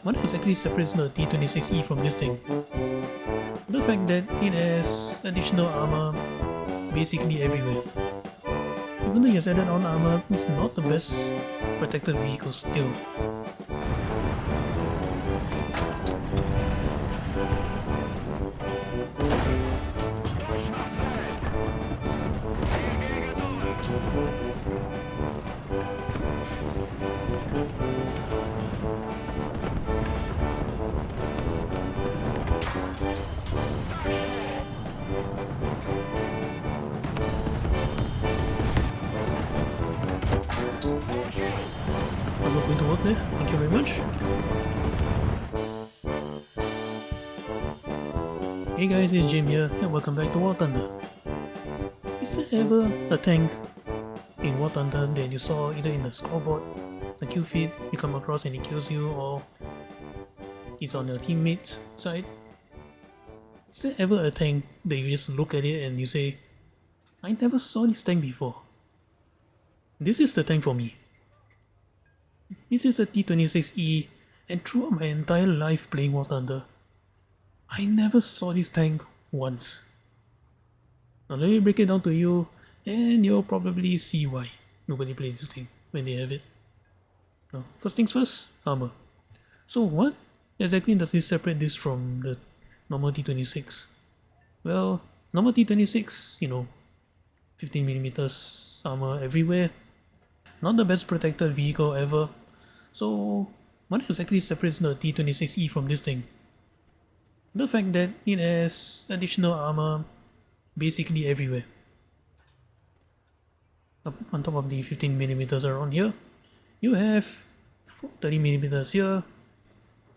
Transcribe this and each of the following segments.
what exactly separates the T-26E from this thing? The fact that it has additional armor basically everywhere. Even though it has added on armor, it's not the best protected vehicle still. I'm not going to work there, thank you very much. Hey guys, it's Jim here and welcome back to War Thunder. Is there ever a tank in War Thunder that you saw either in the scoreboard, the kill feed you come across and it kills you, or it's on your teammate's side? Is there ever a tank that you just look at it and you say, I never saw this tank before? This is the tank for me. This is the T-26E, and throughout my entire life playing War Thunder, I never saw this tank once. Now let me break it down to you, and you'll probably see why nobody plays this thing when they have it. Now, first things first, armor. So what exactly does this separate this from the normal T-26? Well, normal T-26, 15mm armor everywhere. Not the best protected vehicle ever. So what exactly separates the T-26E from this thing? The fact that it has additional armor basically everywhere. Up on top of the 15mm around here, you have 30mm here,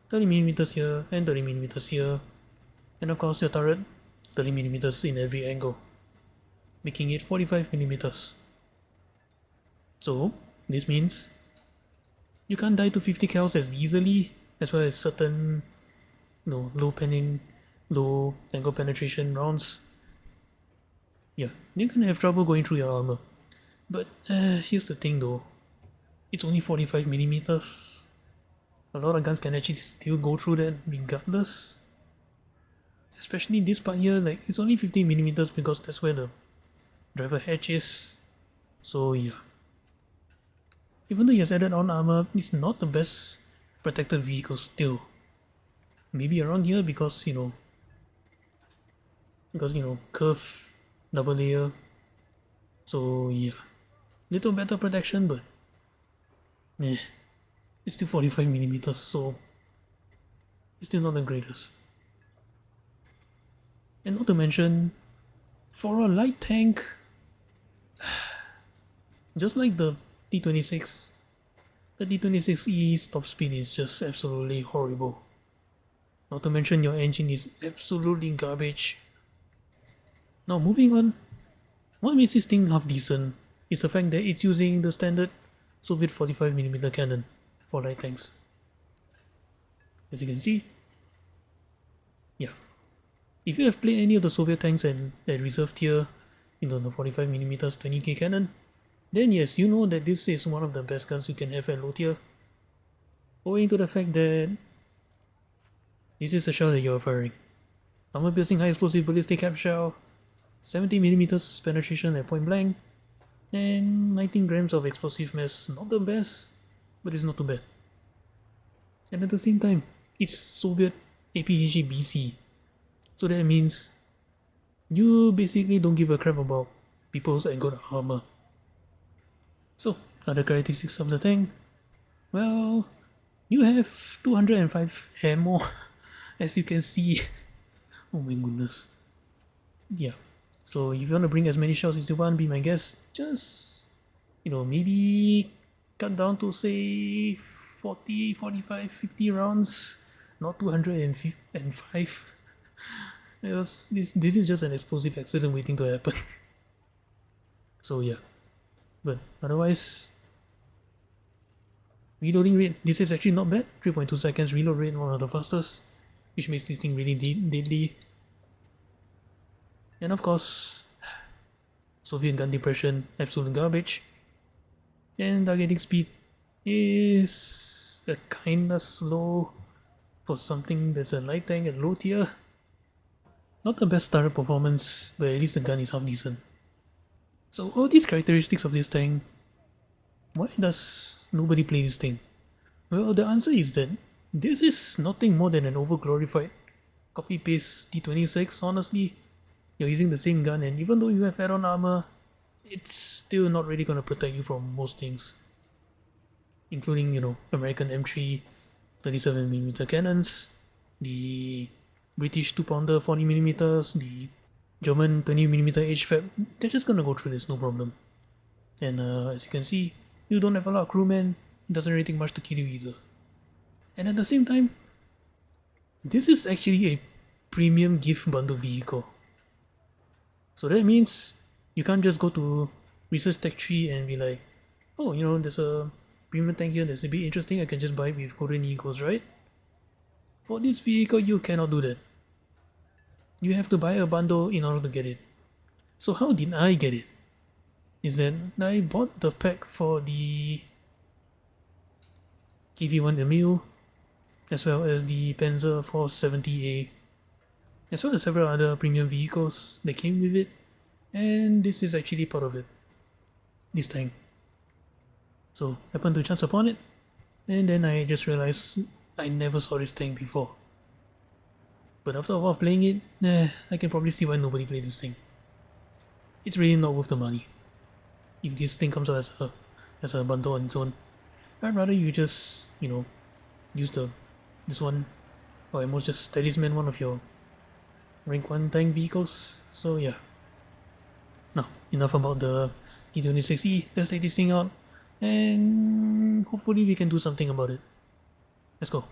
30mm here, and 30mm here, and of course your turret 30mm in every angle, making it 45mm. So this means you can't die to 50 cals as easily, as well as certain low angle penetration rounds. Yeah, you're gonna have trouble going through your armor. But here's the thing though, it's only 45mm. A lot of guns can actually still go through that regardless. Especially this part here, like it's only 15mm because that's where the driver hatch is. So yeah. Even though he has added on armor, it's not the best protected vehicle still. Maybe around here because curve, double layer. So yeah, little better protection, but it's still 45mm, so it's still not the greatest. And not to mention, for a light tank, just like the T-26, the T-26E's top speed is just absolutely horrible. Not to mention your engine is absolutely garbage. Now moving on, what makes this thing half decent is the fact that it's using the standard Soviet 45mm cannon for light tanks. As you can see, yeah. If you have played any of the Soviet tanks and at reserve tier, the 45mm 20k cannon, then yes, you know that this is one of the best guns you can have at low tier, owing to the fact that this is a shell that you're firing. Armor piercing high explosive ballistic cap shell, 70mm penetration at point blank, and 19 grams of explosive mass. Not the best, but it's not too bad. And at the same time, it's Soviet APHE BC, so that means you basically don't give a crap about people's good armor. So, other characteristics of the tank, well, you have 205 ammo, as you can see. Oh my goodness. Yeah, so if you want to bring as many shells as you want, be my guest, just, maybe cut down to say 40, 45, 50 rounds, not 205. Because this is just an explosive accident waiting to happen. So yeah. But otherwise, reloading rate, this is actually not bad. 3.2 seconds reload rate, one of the fastest, which makes this thing really deadly. And of course, Soviet gun depression, absolute garbage. And targeting speed is kinda slow, for something that's a light tank and low tier. Not the best starter performance, but at least the gun is half decent. So all these characteristics of this tank, why does nobody play this thing? Well, the answer is that this is nothing more than an over-glorified copy-paste T-26. Honestly, you're using the same gun, and even though you have add-on armor, it's still not really gonna protect you from most things. Including, you know, American M3 37mm cannons, the British 2-pounder 40mm, the German 20mm HFAB. They're just gonna go through this, no problem. And as you can see, you don't have a lot of crewmen, it doesn't really take much to kill you either. And at the same time, this is actually a premium gift bundle vehicle. So that means you can't just go to Research Tech Tree and be like, oh, you know, there's a premium tank here that's a bit interesting, I can just buy it with Golden Eagles, right? For this vehicle, you cannot do that. You have to buy a bundle in order to get it. So how did I get it? Is that I bought the pack for the KV-1 Emil, as well as the Panzer 470A, as well as several other premium vehicles that came with it, and this is actually part of it, this tank. So happened to chance upon it, and then I just realized I never saw this tank before. But after a while of playing it, I can probably see why nobody played this thing. It's really not worth the money. If this thing comes out as a bundle on its own, I'd rather you just, you know, use this one, or at most just Talisman, one of your rank 1 tank vehicles. So yeah. Now, enough about the T-26E, let's take this thing out, and hopefully we can do something about it. Let's go.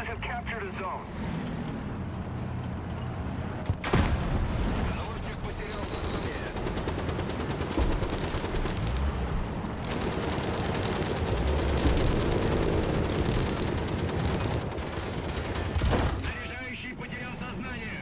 Have captured a zone. Заряжающий потерял сознание.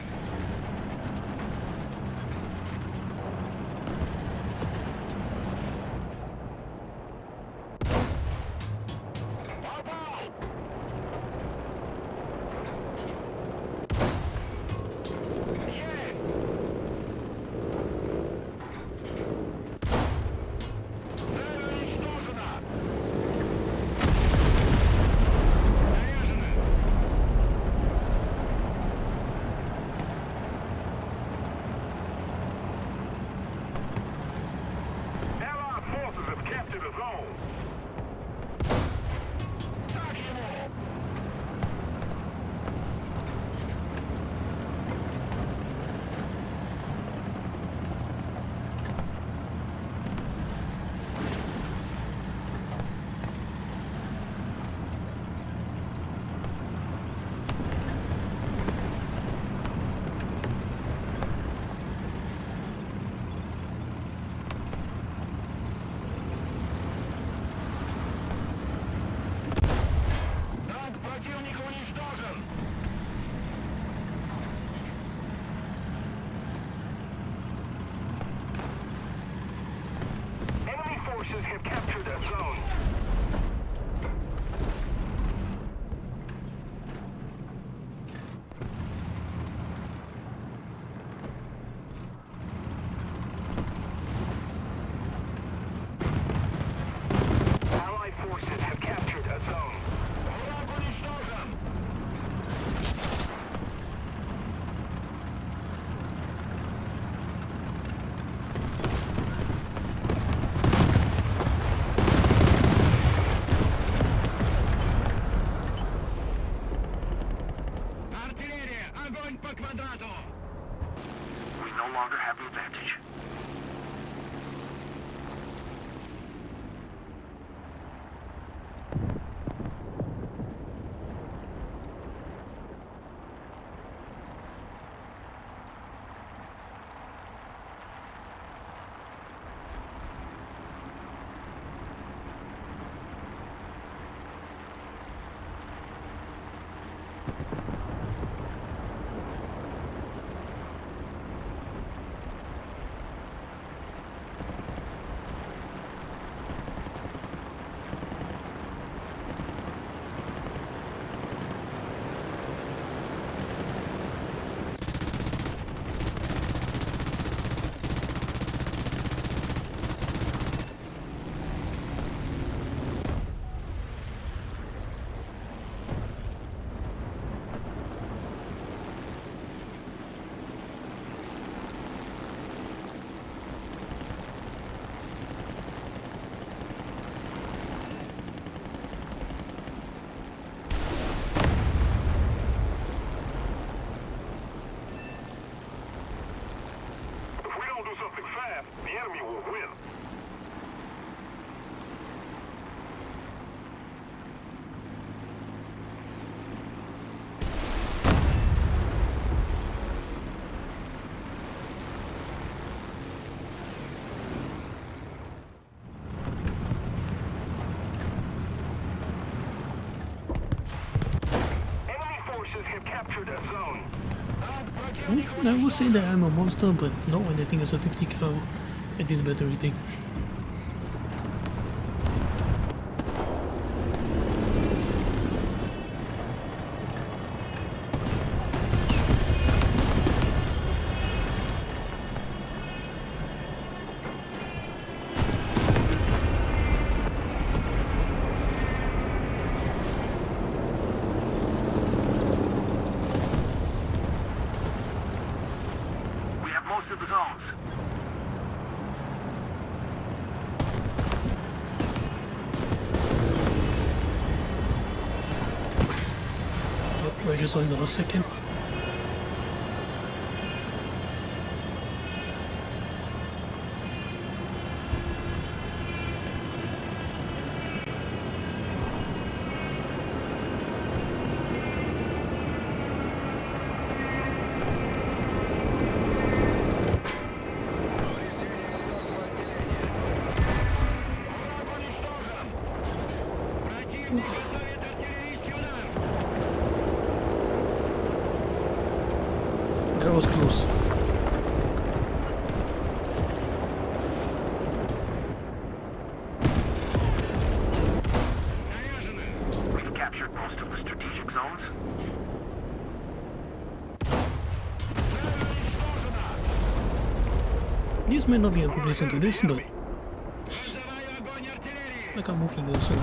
Have captured that zone. Allied forces have captured a zone. We no longer have the advantage. enemy will win. Enemy forces have captured a zone. I would say that I'm a monster, but not when the thing is a 50 cal at this battery thing. We have most of the zones. Yep, I just saw in the last second. That was close. We've captured most of the strategic zones. This might not be a good listen to this, but I can't move either, so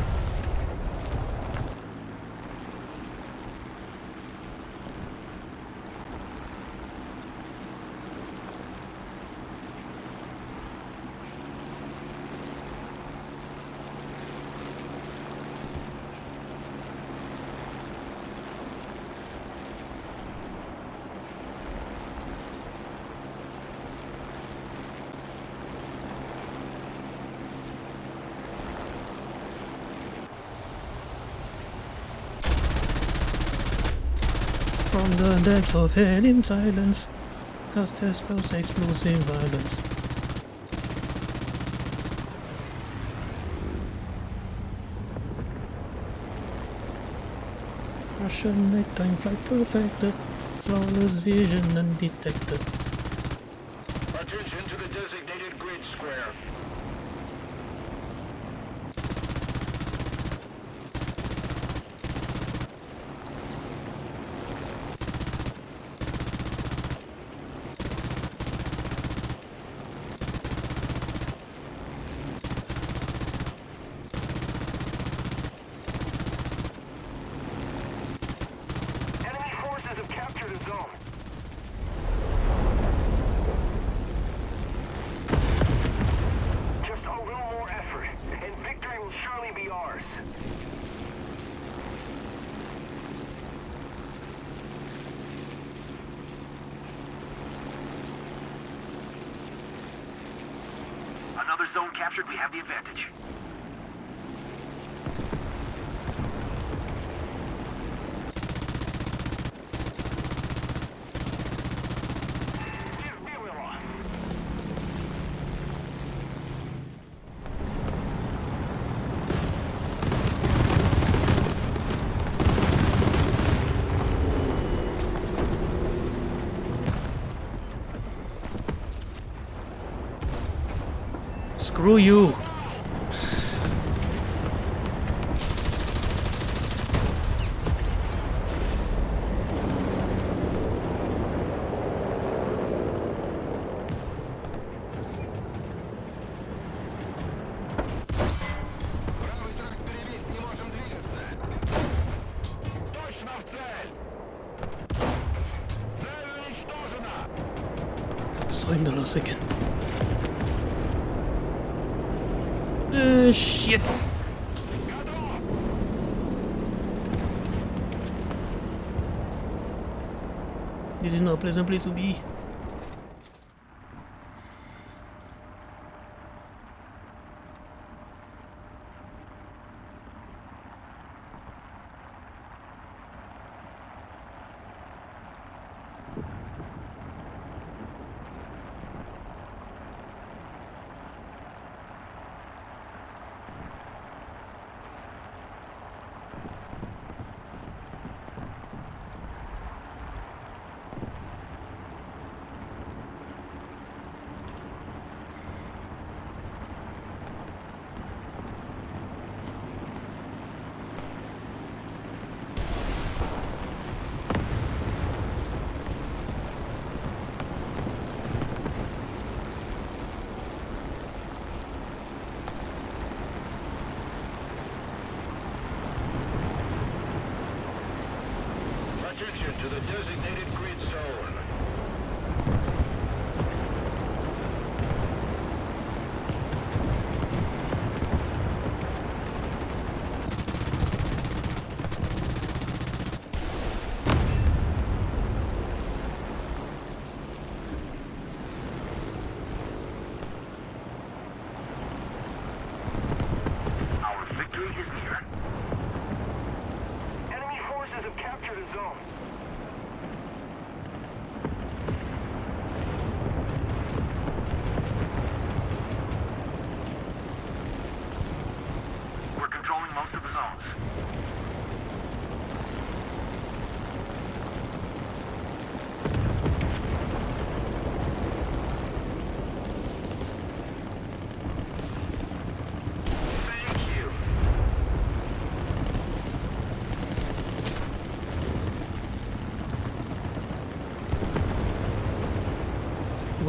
from the depths of hell in silence, cast test spells explosive violence. Russian nighttime flight perfected, flawless vision undetected. Attention to the designated grid square. Enemy forces have captured a zone. Just a little more effort, and victory will surely be ours. Another zone captured, we have the advantage. Give me a little. Screw you! Правый трак перебит, не можем двигаться. Точно в цель! Цель уничтожена! Saw him the last second. Shit! Готов! This is not a pleasant place to be.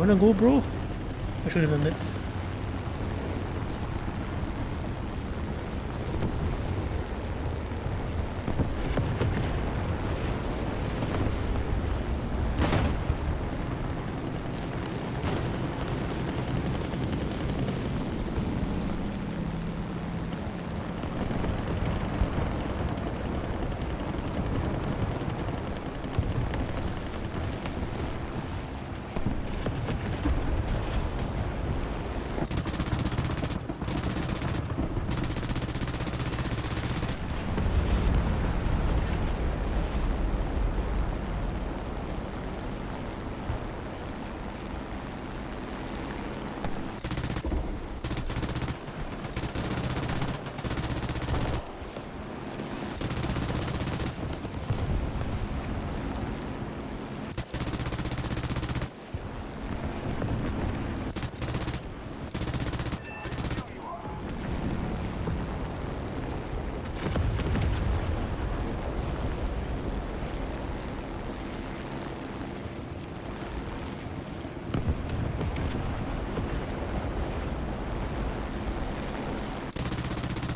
wanna go, bro? I should have done that.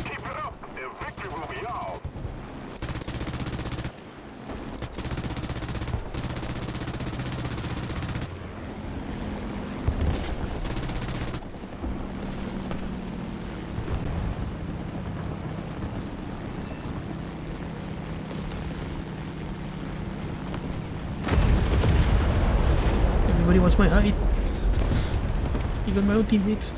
Keep it up. The victory will be ours. Everybody wants my height. Even my own teammates.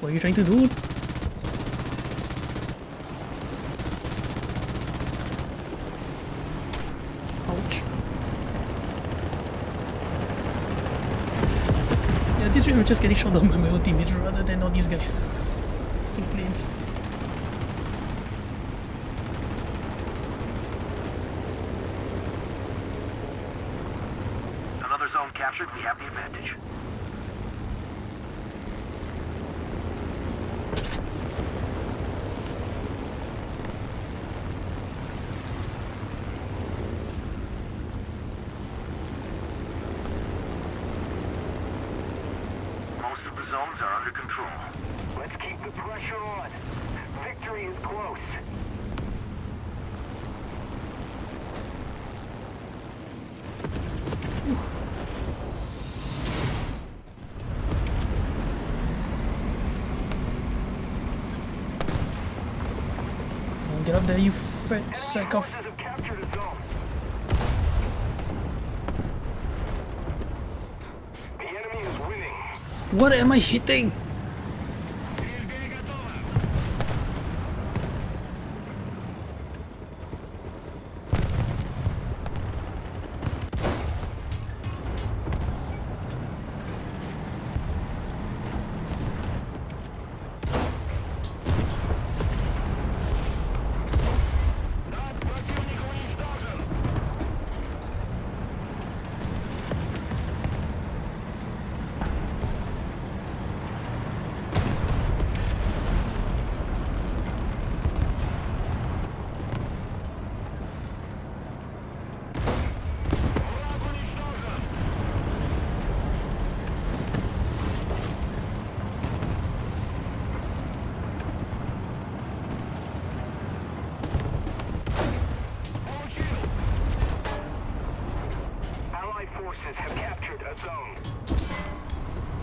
What are you trying to do? Ouch. Yeah, this way I'm just getting shot down by my own teammates rather than all these guys in planes. Another zone captured. We have the advantage. Most of the zones are under control. Let's keep the pressure on. Victory is close. Get up there, you fat sack of... Forces have captured a zone. The enemy is winning. What am I hitting? Противник уничтожен! Враг уничтожен! Получил! Allied forces have captured a zone.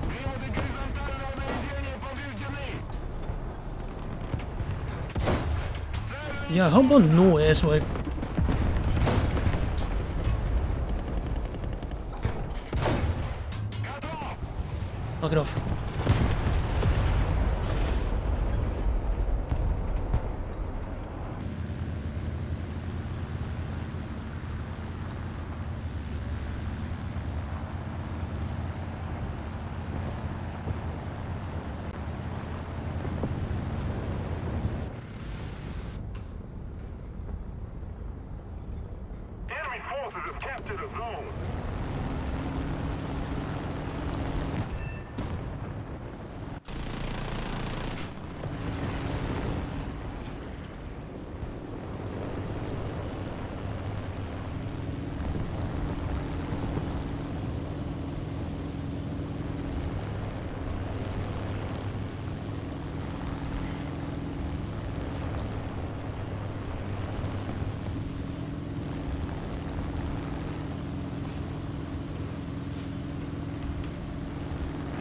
Приводы горизонтального наведения повреждены! Yeah, how about no air swipe? Knock it off. Enemy forces have captured a zone.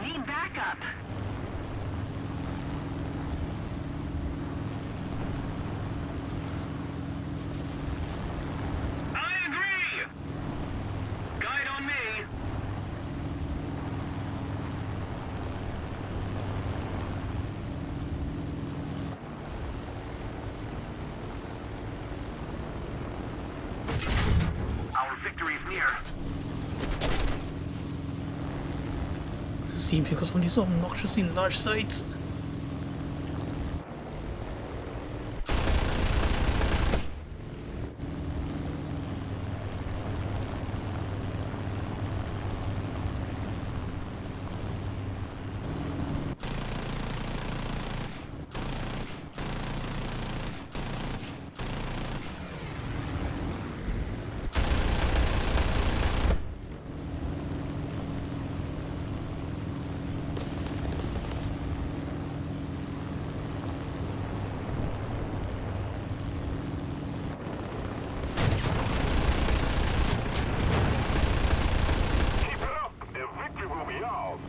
Need backup. I agree! Guide on me. Our victory is near. See, because of these obnoxiously large sites. Keep it up, and victory will be ours.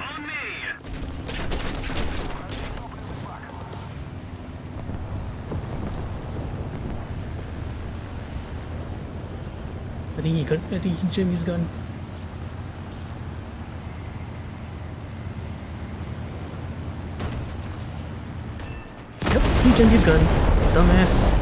On me! I think he jammed his gun. Yep, he jammed his gun. Dumbass.